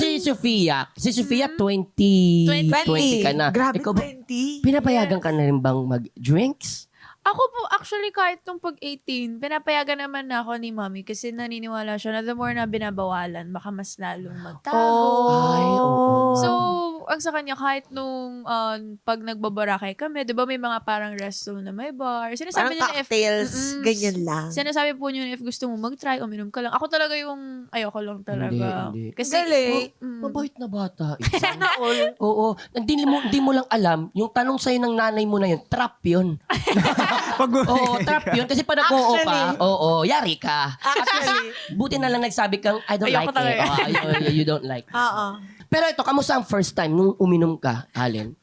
si Sofia 20 ka na. Grabe, Ikaw, 20. pinapayagan ka na rin bang mag-drinks? Ako po, actually, kahit nung pag-18, pinapayagan naman na ako ni Mommy kasi naniniwala siya na the more na binabawalan, baka mas lalong magtago. Ay, oo. So, ang sa kanya, kahit nung pag nagbabarakay kami, di ba may mga parang resto na may bar. Parang Sinasabi niya na cocktails, ganyan lang. Sinasabi po niyo na if gusto mo mag-try, uminom ka lang. Ako talaga yung ayoko lang talaga. Hindi. Kasi, Galing. Mabait na bata. Sana all. Oo. Hindi mo lang alam, yung tanong sa'yo ng nanay mo na yun, trap yun. Oo, trap yun. Kasi pag nag-oo ka, yari ka. Actually. Buti na lang nagsabi kang, I don't Ayoko like it. talaga. You don't like. Oo. Pero ito, kamusta ang first time nung uminom ka, Allen?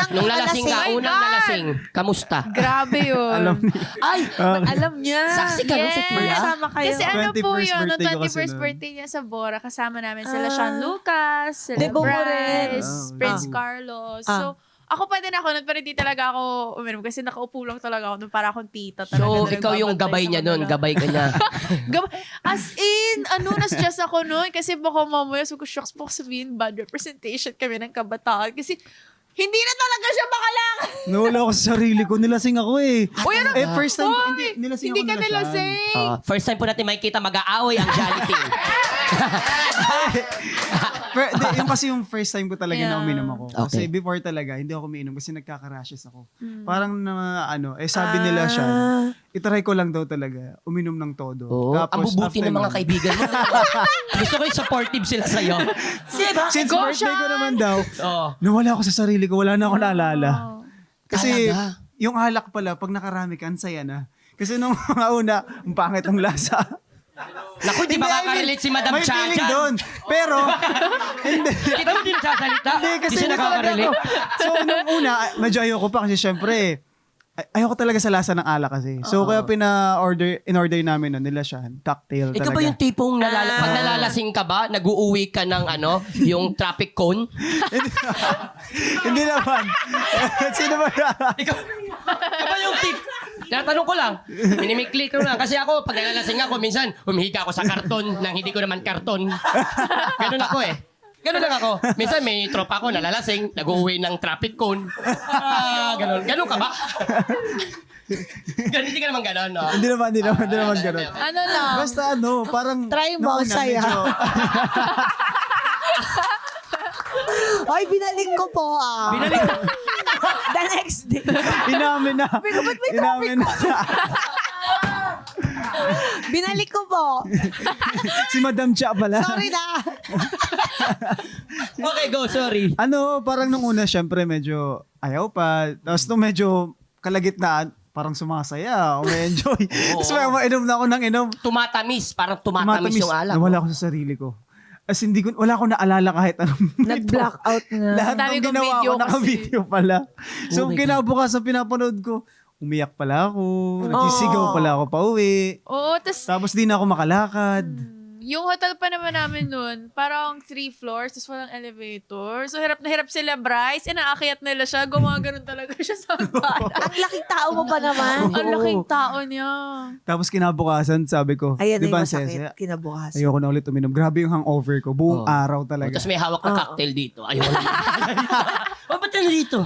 Nung lalasing ka, Oh my unang God! lalasing, kamusta? grabe yun. Ay, Alam niya. saksi ka nun, Sophia? Kasama kayo. Kasi ano po 21st yun, no, birthday ko kasi 21st nun. birthday niya sa Bora. Kasama namin sila Sean Lucas, sila Debo mo rin. Bryce, Prince Carlos. So, ako pa din ako nun, pero hindi talaga ako uminom kasi nakaupo lang talaga ako nun para akong tita talaga. so na ikaw yung nagbabantay gabay sa niya nun, kanila. gabay ka niya. As in, na-stress ako nun kasi baka mamaya so ko shocks po sabihin bad representation kami ng kabataan kasi hindi na talaga siya makalakad. Nawala ako sa sarili ko. Nilasing ako eh. Uy, ano? First time, Hoy! hindi, nilasing Hindi ako ka nilasing. nilasing. First time po natin makikita mag-aaway ang Jolly Team. Yung kasi yung first time ko talaga na uminom ako. Kasi Okay. before talaga, hindi ako umiinom kasi nagkaka-rashes ako. Parang na sabi nila siya, itry ko lang daw talaga, uminom ng todo. Oo, ang bubuti ng mga kaibigan mo. Gusto ko yung supportive sila sa'yo. Diba? Since Go, birthday ko Sean! naman daw, Oo. nawala ako sa sarili ko, wala na ako naalala. Kasi Talaga? yung alak pala, pag nakarami ka, ang saya na. Kasi nung mga una, ang pangit ng lasa. Naku, di ba kakarelate si Madam may Cha feeling dyan? doon. Pero, hindi. Kita mo din nagsasalita? Hindi, kasi Di siya hindi talaga nakakarelate? ako. So, nung una, medyo ayoko pa kasi syempre, ayoko talaga sa lasa ng alak kasi. So, kaya in-order namin nun, nila siya, cocktail Ikaw talaga. ba yung tipong pag nalalasing ka ba, nag-uuwi ka ng yung traffic cone? Hindi naman. Sino ba Ikaw ba yung tip? Tinatanong ko lang. Minimikli ko lang. Kasi ako, pag nalalasing ako, minsan, humihiga ako sa karton nang hindi ko naman karton. Ganun ako eh. Ganun lang ako. Minsan may tropa ako nalalasing, nag-uwi ng traffic cone. Ganun. Ganun ka ba? Ganun, hindi ka naman ganun, no? Hindi naman ganun. Ano lang? Basta parang... Try mo, nung una, saya. medyo- Ay, binalik ko po Binalik ko. The next day. Inamin na. ba't may Inamin na. Binalik ko po. Si Madam Cha pala. Sorry na. Okay, go. Sorry. Parang nung una, syempre, medyo ayaw pa. Tapos nung medyo kalagitnaan, parang sumasaya. May-enjoy. Tapos may mainom na ako ng inom. Tumatamis. Parang tumatamis yung alak. Nawala ko sa sarili ko. As in, wala akong naalala kahit anong Nag-blackout na. Lahat Dami ng kong ginawa video ko, naka-video pala. So, Oh my God. kinabukasan pinapanood ko, umiyak pala ako. Nagsisigaw pala ako pa uwi. Oo, Tapos di na ako makalakad. yung hotel pa naman namin nun, parang 3 floors, tapos walang elevator. So, hirap na hirap sila, Bryce. Inaakyat nila siya. Gumaganon talaga siya sa bala. Ang laking tao mo pa naman. Ang laking tao niya. Tapos kinabukasan, sabi ko, Ayan na di ba, yung Sese, masakit. Kinabukas. ayoko na ulit uminom. Grabe yung hangover ko. Buong Oh. araw talaga. Tapos may hawak na cocktail dito. Ayaw na. Ba't yan dito?